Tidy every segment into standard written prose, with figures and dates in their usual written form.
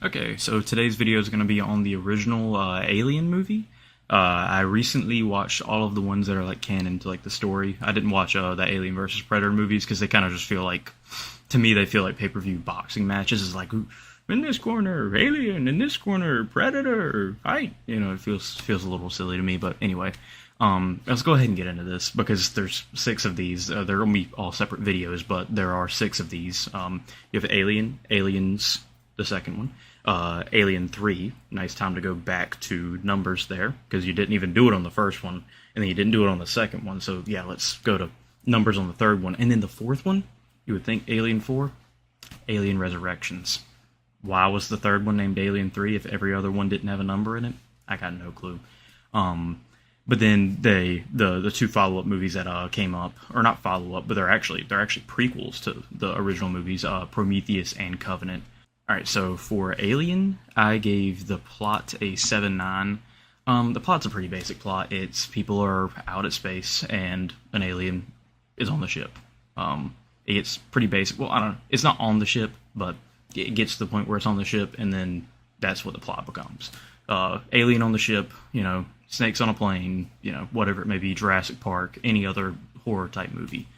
Okay, so today's video is going to be on the original Alien movie. I recently watched all of the ones that are like canon to like the story. I didn't watch the Alien versus Predator movies because they kind of just feel like, to me, they feel like pay-per-view boxing matches. It's like, ooh, in this corner, Alien, in this corner, Predator, fight. You know, it feels a little silly to me. But anyway, let's go ahead and get into this because there's 6 of these. They're going to be all separate videos, but there are 6 of these. You have Alien, Aliens, the second one. Alien 3, nice time to go back to numbers there, because you didn't even do it on the first one, and then you didn't do it on the second one, so yeah, let's go to numbers on the third one. And then the fourth one, you would think Alien 4, Alien Resurrections. Why was the third one named Alien 3 if every other one didn't have a number in it? I got no clue. But then the 2 follow-up movies that came up, or not follow-up, but they're actually prequels to the original movies, Prometheus and Covenant. Alright, so for Alien, I gave the plot a 7-9. The plot's a pretty basic plot. It's people are out at space, and an alien is on the ship. It's pretty basic. Well, I don't know. It's not on the ship, but it gets to the point where it's on the ship, and then that's what the plot becomes. Alien on the ship, snakes on a plane, whatever it may be, Jurassic Park, any other horror-type movie.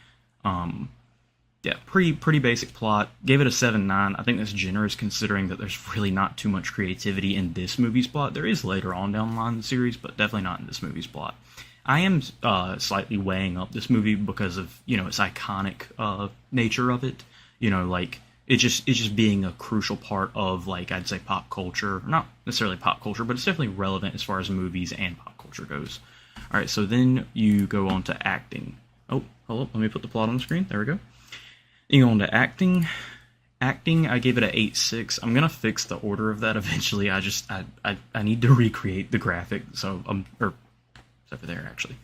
Yeah, pretty basic plot. Gave it a 7-9. I think that's generous considering that there's really not too much creativity in this movie's plot. There is later on down the line in the series, but definitely not in this movie's plot. I am slightly weighing up this movie because of, its iconic nature of it. It's just being a crucial part of, I'd say pop culture. Not necessarily pop culture, but it's definitely relevant as far as movies and pop culture goes. Alright, so then you go on to acting. Oh, hold up, let me put the plot on the screen. There we go. You go on to acting. Acting, I gave it a 8.6. I'm gonna fix the order of that eventually. I need to recreate the graphic. So or it's over there actually.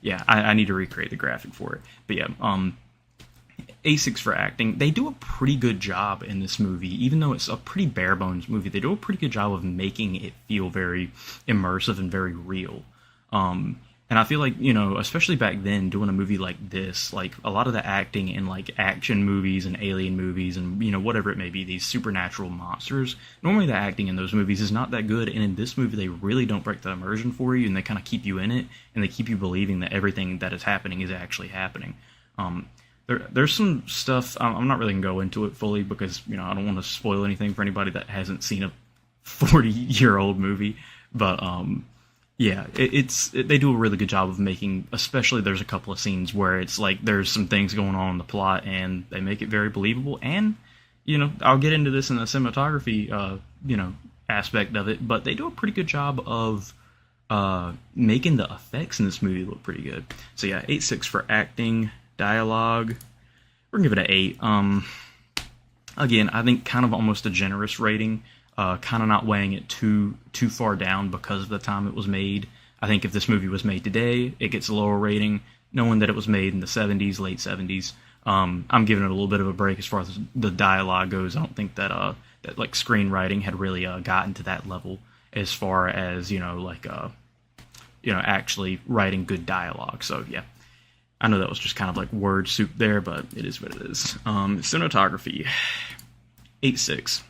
Yeah, I need to recreate the graphic for it. But yeah, 8.6 for acting. They do a pretty good job in this movie, even though it's a pretty bare bones movie. They do a pretty good job of making it feel very immersive and very real. And I feel like, especially back then, doing a movie like this, a lot of the acting in, action movies and alien movies and, whatever it may be, these supernatural monsters, normally the acting in those movies is not that good, and in this movie, they really don't break the immersion for you, and they kind of keep you in it, and they keep you believing that everything that is happening is actually happening. There's some stuff, I'm not really going to go into it fully, because, I don't want to spoil anything for anybody that hasn't seen a 40-year-old movie, but, yeah, they do a really good job of making, especially there's a couple of scenes where it's there's some things going on in the plot and they make it very believable. And, I'll get into this in the cinematography, aspect of it, but they do a pretty good job of making the effects in this movie look pretty good. So yeah, 8.6 for acting. Dialogue, we're gonna give it an 8. Again, I think kind of almost a generous rating. Kind of not weighing it too far down because of the time it was made. I think if this movie was made today, it gets a lower rating, knowing that it was made in the 70s, late 70s. I'm giving it a little bit of a break as far as the dialogue goes. I don't think that screenwriting had really gotten to that level as far as actually writing good dialogue. So yeah, I know that was just kind of word soup there, but it is what it is. Cinematography, 8.6.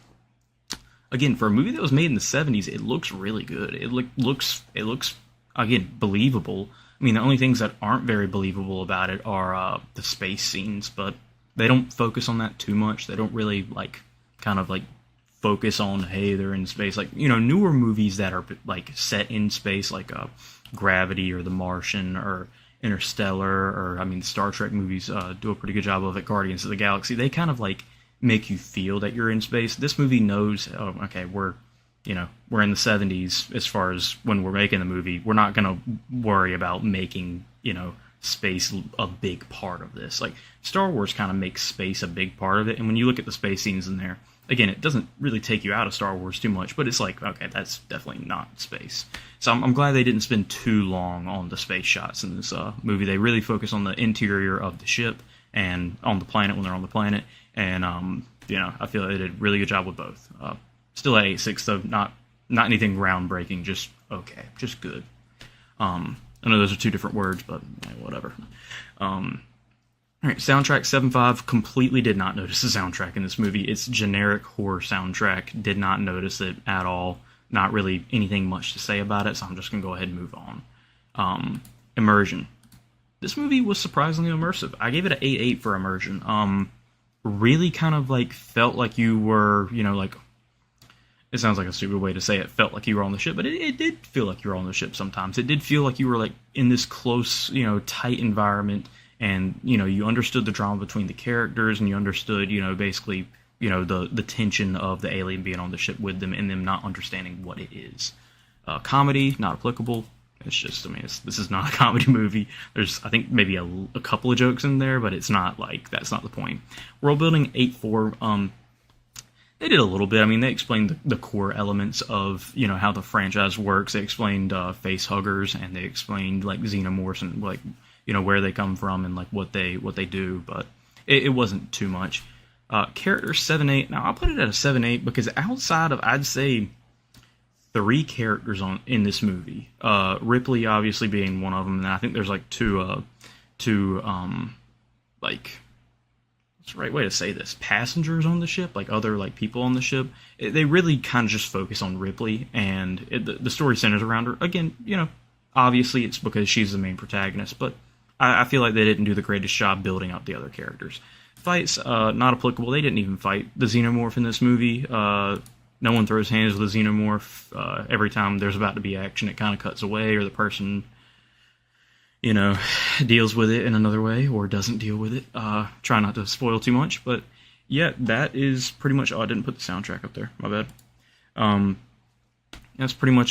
Again, for a movie that was made in the 70s, it looks really good. It looks again, believable. I mean, the only things that aren't very believable about it are the space scenes, but they don't focus on that too much. They don't really, focus on, hey, they're in space. Newer movies that are, set in space, Gravity or The Martian or Interstellar, or, Star Trek movies do a pretty good job of it, Guardians of the Galaxy. They kind of, make you feel that you're in space. This movie knows, oh, okay, we're in the 70s as far as when we're making the movie. We're not going to worry about making, space a big part of this. Star Wars kind of makes space a big part of it, and when you look at the space scenes in there, again, it doesn't really take you out of Star Wars too much, but it's okay, that's definitely not space. So I'm glad they didn't spend too long on the space shots in this movie. They really focus on the interior of the ship and on the planet when they're on the planet. And, I feel they did a really good job with both. Still at 8.6, though, not anything groundbreaking, just okay, just good. I know those are 2 different words, but whatever. All right, soundtrack 7.5. Completely did not notice the soundtrack in this movie. It's generic horror soundtrack. Did not notice it at all. Not really anything much to say about it, so I'm just gonna go ahead and move on. Immersion. This movie was surprisingly immersive. I gave it an 8.8 for immersion. Really kind of like felt like you were, like, it sounds like a stupid way to say it, felt like you were on the ship, but it did feel like you were on the ship sometimes. It did feel like you were like in this close, tight environment, and you understood the drama between the characters, and you understood, basically, the tension of the alien being on the ship with them and them not understanding what it is. Comedy, not applicable. It's just, this is not a comedy movie. There's, I think, maybe a couple of jokes in there, but it's not like, that's not the point. World building, 8.4. They did a little bit. They explained the core elements of, how the franchise works. They explained face huggers, and they explained like xenomorphs and like, where they come from and like what they do. But it wasn't too much. Character 7.8. Now I'll put it at a 7.8 because outside of, I'd say, 3 characters in this movie, Ripley obviously being one of them, and I think there's like two like, what's the right way to say this, passengers on the ship, like other like people on the ship. They really kind of just focus on Ripley, and the story centers around her. Again, obviously it's because she's the main protagonist, but I feel like they didn't do the greatest job building up the other characters. Fights, not applicable. They didn't even fight the xenomorph in this movie. No one throws hands with a xenomorph. Every time there's about to be action, it kind of cuts away, or the person, deals with it in another way, or doesn't deal with it. Try not to spoil too much, but yeah, that is pretty much all. I didn't put the soundtrack up there. My bad. That's pretty much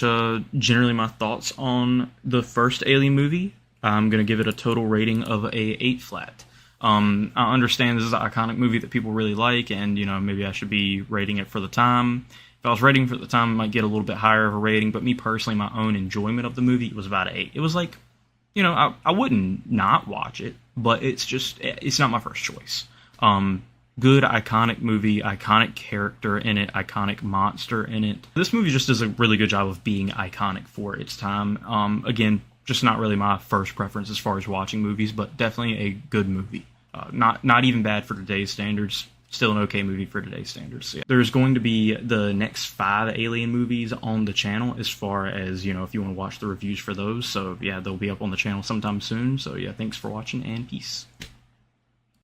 generally my thoughts on the first Alien movie. I'm going to give it a total rating of a 8 flat. I understand this is an iconic movie that people really like, and maybe I should be rating it for the time. If I was rating for the time, I might get a little bit higher of a rating, but me personally, my own enjoyment of the movie, it was about an 8. It was like, I wouldn't not watch it, but it's not my first choice. Good, iconic movie, iconic character in it, iconic monster in it. This movie just does a really good job of being iconic for its time. Again, just not really my first preference as far as watching movies, but definitely a good movie. Not even bad for today's standards. Still an okay movie for today's standards. So, yeah. There's going to be the next 5 Alien movies on the channel, as far as, if you want to watch the reviews for those. So yeah, they'll be up on the channel sometime soon. So yeah, thanks for watching, and peace.